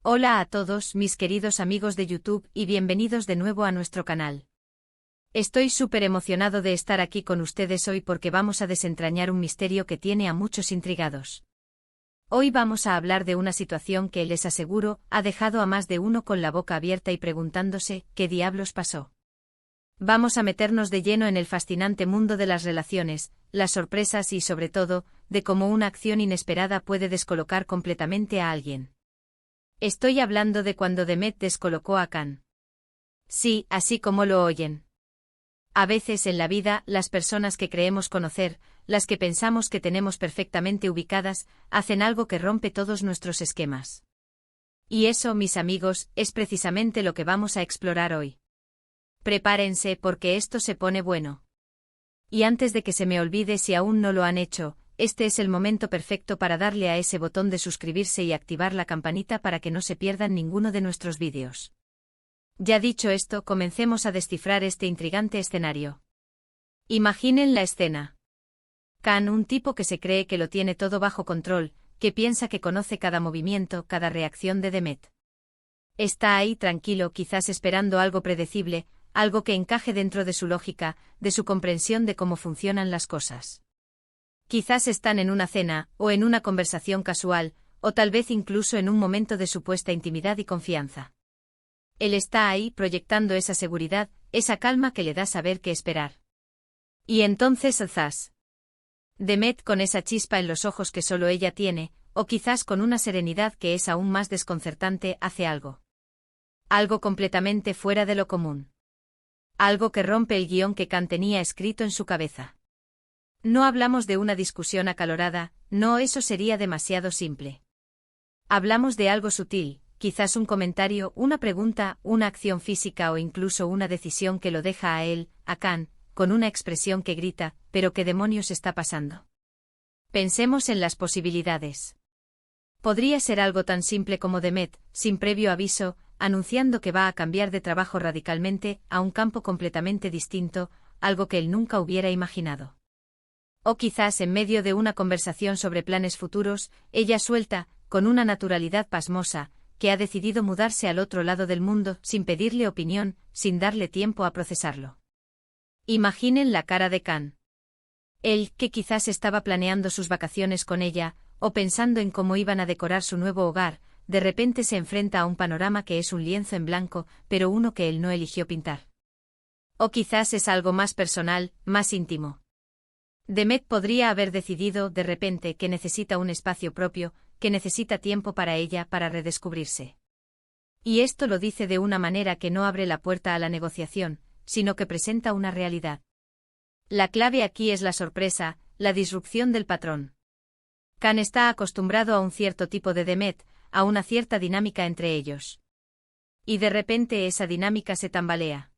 Hola a todos mis queridos amigos de YouTube y bienvenidos de nuevo a nuestro canal. Estoy súper emocionado de estar aquí con ustedes hoy porque vamos a desentrañar un misterio que tiene a muchos intrigados. Hoy vamos a hablar de una situación que, les aseguro, ha dejado a más de uno con la boca abierta y preguntándose ¿qué diablos pasó? Vamos a meternos de lleno en el fascinante mundo de las relaciones, las sorpresas y, sobre todo, de cómo una acción inesperada puede descolocar completamente a alguien. Estoy hablando de cuando Demet descolocó a Can. Sí, así como lo oyen. A veces en la vida, las personas que creemos conocer, las que pensamos que tenemos perfectamente ubicadas, hacen algo que rompe todos nuestros esquemas. Y eso, mis amigos, es precisamente lo que vamos a explorar hoy. Prepárense porque esto se pone bueno. Y antes de que se me olvide, si aún no lo han hecho, este es el momento perfecto para darle a ese botón de suscribirse y activar la campanita para que no se pierdan ninguno de nuestros vídeos. Ya dicho esto, comencemos a descifrar este intrigante escenario. Imaginen la escena. Can, un tipo que se cree que lo tiene todo bajo control, que piensa que conoce cada movimiento, cada reacción de Demet. Está ahí tranquilo, quizás esperando algo predecible, algo que encaje dentro de su lógica, de su comprensión de cómo funcionan las cosas. Quizás están en una cena, o en una conversación casual, o tal vez incluso en un momento de supuesta intimidad y confianza. Él está ahí proyectando esa seguridad, esa calma que le da saber qué esperar. Y entonces zas. Demet, con esa chispa en los ojos que solo ella tiene, o quizás con una serenidad que es aún más desconcertante, hace algo. Algo completamente fuera de lo común. Algo que rompe el guión que Can tenía escrito en su cabeza. No hablamos de una discusión acalorada, no, eso sería demasiado simple. Hablamos de algo sutil, quizás un comentario, una pregunta, una acción física o incluso una decisión que lo deja a él, a Can, con una expresión que grita, ¿pero qué demonios está pasando? Pensemos en las posibilidades. Podría ser algo tan simple como Demet, sin previo aviso, anunciando que va a cambiar de trabajo radicalmente, a un campo completamente distinto, algo que él nunca hubiera imaginado. O quizás en medio de una conversación sobre planes futuros, ella suelta, con una naturalidad pasmosa, que ha decidido mudarse al otro lado del mundo, sin pedirle opinión, sin darle tiempo a procesarlo. Imaginen la cara de Can. Él, que quizás estaba planeando sus vacaciones con ella, o pensando en cómo iban a decorar su nuevo hogar, de repente se enfrenta a un panorama que es un lienzo en blanco, pero uno que él no eligió pintar. O quizás es algo más personal, más íntimo. Demet podría haber decidido, de repente, que necesita un espacio propio, que necesita tiempo para ella, para redescubrirse. Y esto lo dice de una manera que no abre la puerta a la negociación, sino que presenta una realidad. La clave aquí es la sorpresa, la disrupción del patrón. Can está acostumbrado a un cierto tipo de Demet, a una cierta dinámica entre ellos. Y de repente esa dinámica se tambalea.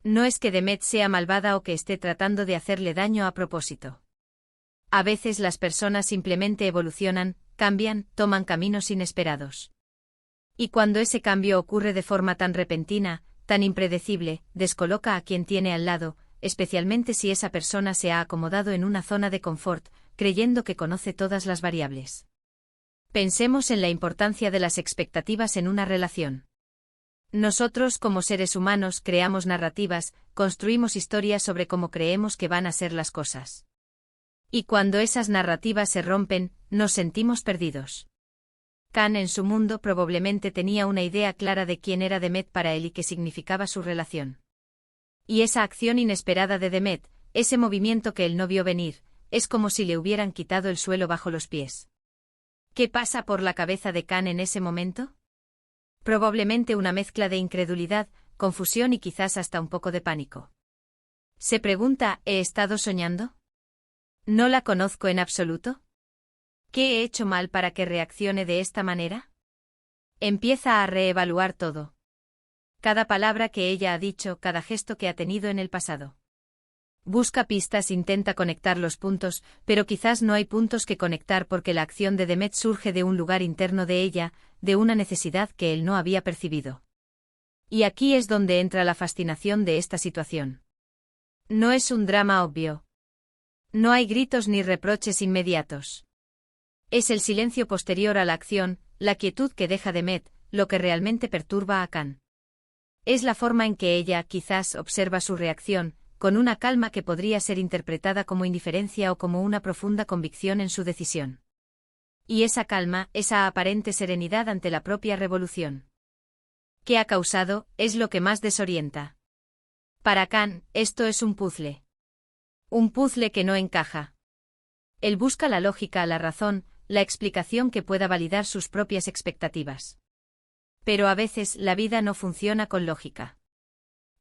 No es que Demet sea malvada o que esté tratando de hacerle daño a propósito. A veces las personas simplemente evolucionan, cambian, toman caminos inesperados. Y cuando ese cambio ocurre de forma tan repentina, tan impredecible, descoloca a quien tiene al lado, especialmente si esa persona se ha acomodado en una zona de confort, creyendo que conoce todas las variables. Pensemos en la importancia de las expectativas en una relación. Nosotros como seres humanos creamos narrativas, construimos historias sobre cómo creemos que van a ser las cosas. Y cuando esas narrativas se rompen, nos sentimos perdidos. Can en su mundo probablemente tenía una idea clara de quién era Demet para él y qué significaba su relación. Y esa acción inesperada de Demet, ese movimiento que él no vio venir, es como si le hubieran quitado el suelo bajo los pies. ¿Qué pasa por la cabeza de Can en ese momento? Probablemente una mezcla de incredulidad, confusión y quizás hasta un poco de pánico. Se pregunta, ¿he estado soñando? ¿No la conozco en absoluto? ¿Qué he hecho mal para que reaccione de esta manera? Empieza a reevaluar todo. Cada palabra que ella ha dicho, cada gesto que ha tenido en el pasado. Busca pistas, intenta conectar los puntos, pero quizás no hay puntos que conectar porque la acción de Demet surge de un lugar interno de ella, de una necesidad que él no había percibido. Y aquí es donde entra la fascinación de esta situación. No es un drama obvio. No hay gritos ni reproches inmediatos. Es el silencio posterior a la acción, la quietud que deja Demet, lo que realmente perturba a Khan. Es la forma en que ella, quizás, observa su reacción, con una calma que podría ser interpretada como indiferencia o como una profunda convicción en su decisión. Y esa calma, esa aparente serenidad ante la propia revolución que ha causado, es lo que más desorienta. Para Khan, esto es un puzzle. Un puzzle que no encaja. Él busca la lógica, la razón, la explicación que pueda validar sus propias expectativas. Pero a veces la vida no funciona con lógica.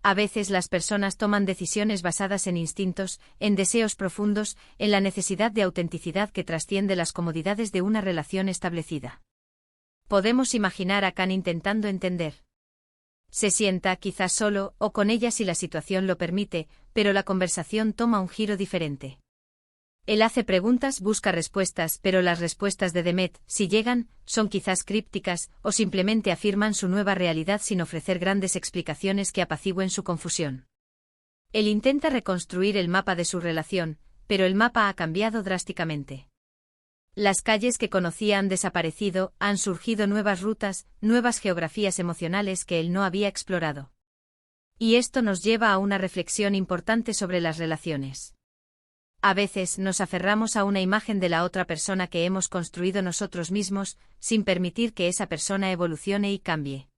A veces las personas toman decisiones basadas en instintos, en deseos profundos, en la necesidad de autenticidad que trasciende las comodidades de una relación establecida. Podemos imaginar a Khan intentando entender. Se sienta quizás solo, o con ella si la situación lo permite, pero la conversación toma un giro diferente. Él hace preguntas, busca respuestas, pero las respuestas de Demet, si llegan, son quizás crípticas, o simplemente afirman su nueva realidad sin ofrecer grandes explicaciones que apacigüen su confusión. Él intenta reconstruir el mapa de su relación, pero el mapa ha cambiado drásticamente. Las calles que conocía han desaparecido, han surgido nuevas rutas, nuevas geografías emocionales que él no había explorado. Y esto nos lleva a una reflexión importante sobre las relaciones. A veces nos aferramos a una imagen de la otra persona que hemos construido nosotros mismos, sin permitir que esa persona evolucione y cambie.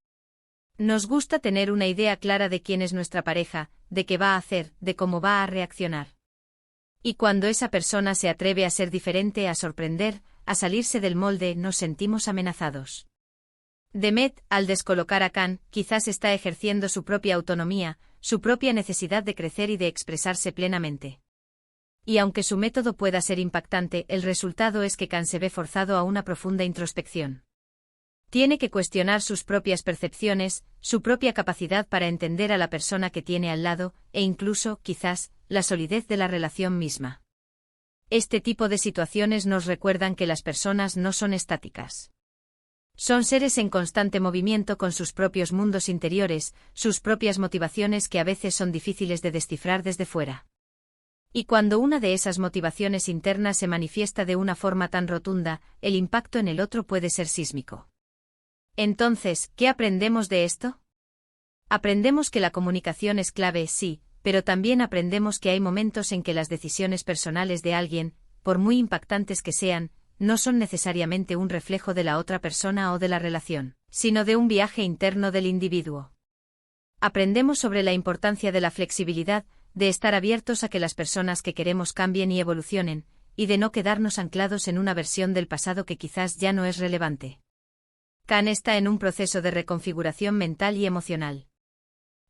Nos gusta tener una idea clara de quién es nuestra pareja, de qué va a hacer, de cómo va a reaccionar. Y cuando esa persona se atreve a ser diferente, a sorprender, a salirse del molde, nos sentimos amenazados. Demet, al descolocar a Khan, quizás está ejerciendo su propia autonomía, su propia necesidad de crecer y de expresarse plenamente. Y aunque su método pueda ser impactante, el resultado es que Khan se ve forzado a una profunda introspección. Tiene que cuestionar sus propias percepciones, su propia capacidad para entender a la persona que tiene al lado, e incluso, quizás, la solidez de la relación misma. Este tipo de situaciones nos recuerdan que las personas no son estáticas. Son seres en constante movimiento con sus propios mundos interiores, sus propias motivaciones que a veces son difíciles de descifrar desde fuera. Y cuando una de esas motivaciones internas se manifiesta de una forma tan rotunda, el impacto en el otro puede ser sísmico. Entonces, ¿qué aprendemos de esto? Aprendemos que la comunicación es clave, sí, pero también aprendemos que hay momentos en que las decisiones personales de alguien, por muy impactantes que sean, no son necesariamente un reflejo de la otra persona o de la relación, sino de un viaje interno del individuo. Aprendemos sobre la importancia de la flexibilidad, de estar abiertos a que las personas que queremos cambien y evolucionen, y de no quedarnos anclados en una versión del pasado que quizás ya no es relevante. Khan está en un proceso de reconfiguración mental y emocional.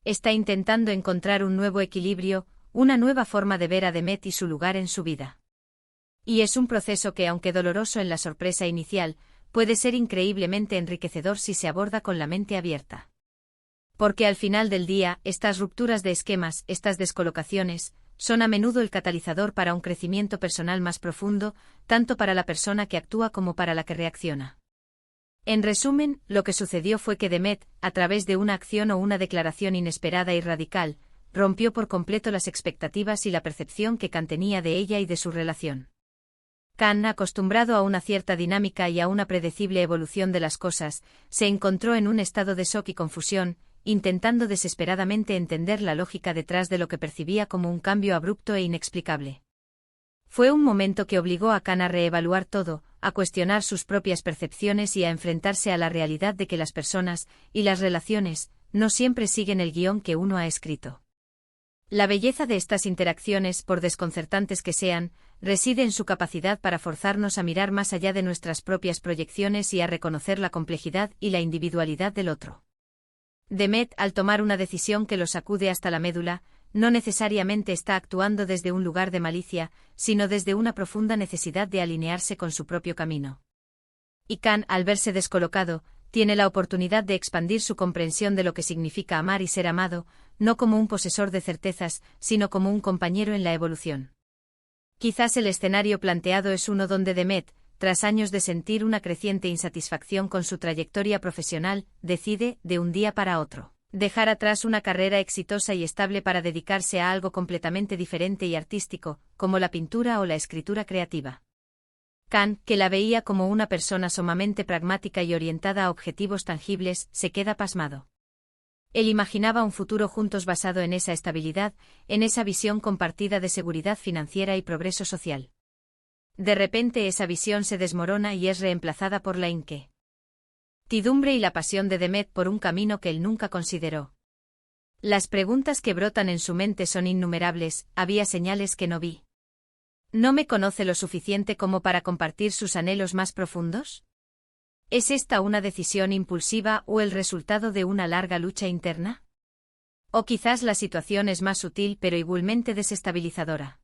Está intentando encontrar un nuevo equilibrio, una nueva forma de ver a Demet y su lugar en su vida. Y es un proceso que, aunque doloroso en la sorpresa inicial, puede ser increíblemente enriquecedor si se aborda con la mente abierta. Porque al final del día, estas rupturas de esquemas, estas descolocaciones, son a menudo el catalizador para un crecimiento personal más profundo, tanto para la persona que actúa como para la que reacciona. En resumen, lo que sucedió fue que Demet, a través de una acción o una declaración inesperada y radical, rompió por completo las expectativas y la percepción que Khan tenía de ella y de su relación. Khan, acostumbrado a una cierta dinámica y a una predecible evolución de las cosas, se encontró en un estado de shock y confusión, intentando desesperadamente entender la lógica detrás de lo que percibía como un cambio abrupto e inexplicable. Fue un momento que obligó a Khan a reevaluar todo, a cuestionar sus propias percepciones y a enfrentarse a la realidad de que las personas, y las relaciones, no siempre siguen el guión que uno ha escrito. La belleza de estas interacciones, por desconcertantes que sean, reside en su capacidad para forzarnos a mirar más allá de nuestras propias proyecciones y a reconocer la complejidad y la individualidad del otro. Demet, al tomar una decisión que lo sacude hasta la médula, no necesariamente está actuando desde un lugar de malicia, sino desde una profunda necesidad de alinearse con su propio camino. Y Khan, al verse descolocado, tiene la oportunidad de expandir su comprensión de lo que significa amar y ser amado, no como un posesor de certezas, sino como un compañero en la evolución. Quizás el escenario planteado es uno donde Demet, tras años de sentir una creciente insatisfacción con su trayectoria profesional, decide, de un día para otro, dejar atrás una carrera exitosa y estable para dedicarse a algo completamente diferente y artístico, como la pintura o la escritura creativa. Khan, que la veía como una persona sumamente pragmática y orientada a objetivos tangibles, se queda pasmado. Él imaginaba un futuro juntos basado en esa estabilidad, en esa visión compartida de seguridad financiera y progreso social. De repente esa visión se desmorona y es reemplazada por la inquietud y la pasión de Demet por un camino que él nunca consideró. Las preguntas que brotan en su mente son innumerables, había señales que no vi. ¿No me conoce lo suficiente como para compartir sus anhelos más profundos? ¿Es esta una decisión impulsiva o el resultado de una larga lucha interna? O quizás la situación es más sutil pero igualmente desestabilizadora.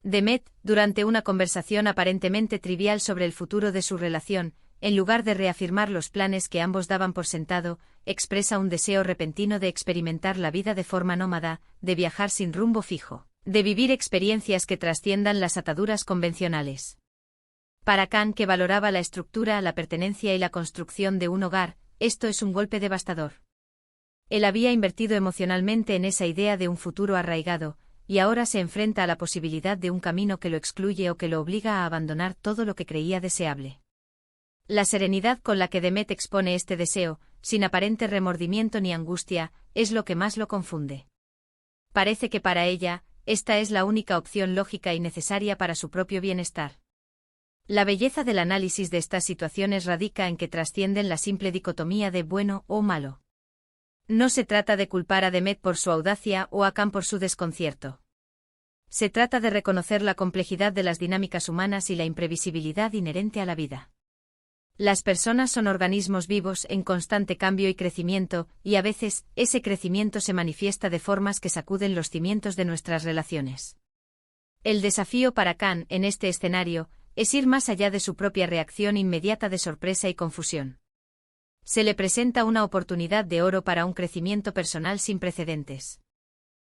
Demet, durante una conversación aparentemente trivial sobre el futuro de su relación, en lugar de reafirmar los planes que ambos daban por sentado, expresa un deseo repentino de experimentar la vida de forma nómada, de viajar sin rumbo fijo, de vivir experiencias que trasciendan las ataduras convencionales. Para Khan, que valoraba la estructura, la pertenencia y la construcción de un hogar, esto es un golpe devastador. Él había invertido emocionalmente en esa idea de un futuro arraigado, y ahora se enfrenta a la posibilidad de un camino que lo excluye o que lo obliga a abandonar todo lo que creía deseable. La serenidad con la que Demet expone este deseo, sin aparente remordimiento ni angustia, es lo que más lo confunde. Parece que para ella, esta es la única opción lógica y necesaria para su propio bienestar. La belleza del análisis de estas situaciones radica en que trascienden la simple dicotomía de bueno o malo. No se trata de culpar a Demet por su audacia o a Khan por su desconcierto. Se trata de reconocer la complejidad de las dinámicas humanas y la imprevisibilidad inherente a la vida. Las personas son organismos vivos en constante cambio y crecimiento, y a veces, ese crecimiento se manifiesta de formas que sacuden los cimientos de nuestras relaciones. El desafío para Khan, en este escenario, es ir más allá de su propia reacción inmediata de sorpresa y confusión. Se le presenta una oportunidad de oro para un crecimiento personal sin precedentes.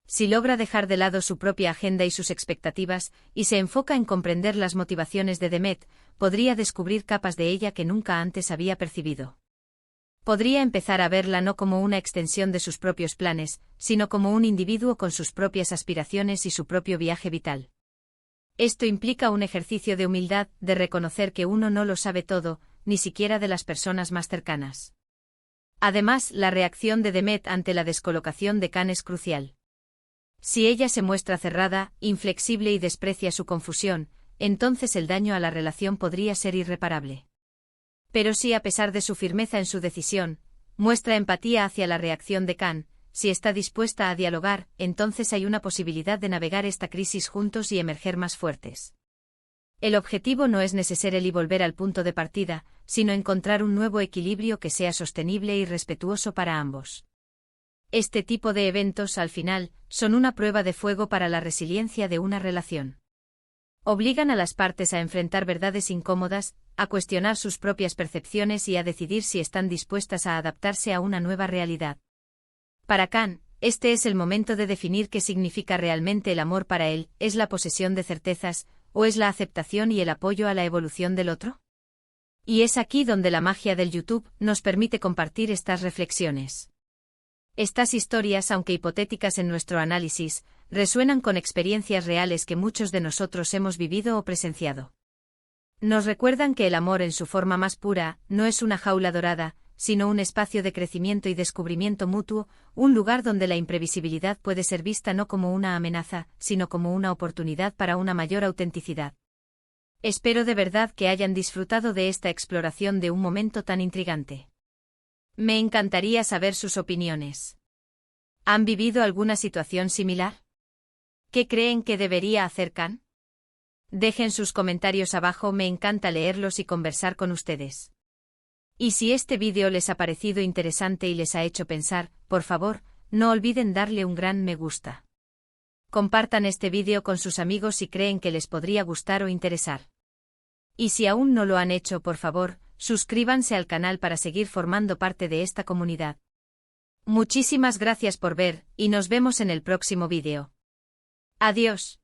Si logra dejar de lado su propia agenda y sus expectativas, y se enfoca en comprender las motivaciones de Demet, podría descubrir capas de ella que nunca antes había percibido. Podría empezar a verla no como una extensión de sus propios planes, sino como un individuo con sus propias aspiraciones y su propio viaje vital. Esto implica un ejercicio de humildad, de reconocer que uno no lo sabe todo, ni siquiera de las personas más cercanas. Además, la reacción de Demet ante la descolocación de Khan es crucial. Si ella se muestra cerrada, inflexible y desprecia su confusión, entonces el daño a la relación podría ser irreparable. Pero si, a pesar de su firmeza en su decisión, muestra empatía hacia la reacción de Khan, si está dispuesta a dialogar, entonces hay una posibilidad de navegar esta crisis juntos y emerger más fuertes. El objetivo no es necesario volver al punto de partida, sino encontrar un nuevo equilibrio que sea sostenible y respetuoso para ambos. Este tipo de eventos, al final, son una prueba de fuego para la resiliencia de una relación. Obligan a las partes a enfrentar verdades incómodas, a cuestionar sus propias percepciones y a decidir si están dispuestas a adaptarse a una nueva realidad. Para Khan, este es el momento de definir qué significa realmente el amor para él, ¿es la posesión de certezas, o es la aceptación y el apoyo a la evolución del otro? Y es aquí donde la magia del YouTube nos permite compartir estas reflexiones. Estas historias, aunque hipotéticas en nuestro análisis, resuenan con experiencias reales que muchos de nosotros hemos vivido o presenciado. Nos recuerdan que el amor en su forma más pura no es una jaula dorada, sino un espacio de crecimiento y descubrimiento mutuo, un lugar donde la imprevisibilidad puede ser vista no como una amenaza, sino como una oportunidad para una mayor autenticidad. Espero de verdad que hayan disfrutado de esta exploración de un momento tan intrigante. Me encantaría saber sus opiniones. ¿Han vivido alguna situación similar? ¿Qué creen que debería hacer Khan? Dejen sus comentarios abajo, me encanta leerlos y conversar con ustedes. Y si este vídeo les ha parecido interesante y les ha hecho pensar, por favor, no olviden darle un gran me gusta. Compartan este vídeo con sus amigos si creen que les podría gustar o interesar. Y si aún no lo han hecho, por favor, suscríbanse al canal para seguir formando parte de esta comunidad. Muchísimas gracias por ver, y nos vemos en el próximo vídeo. Adiós.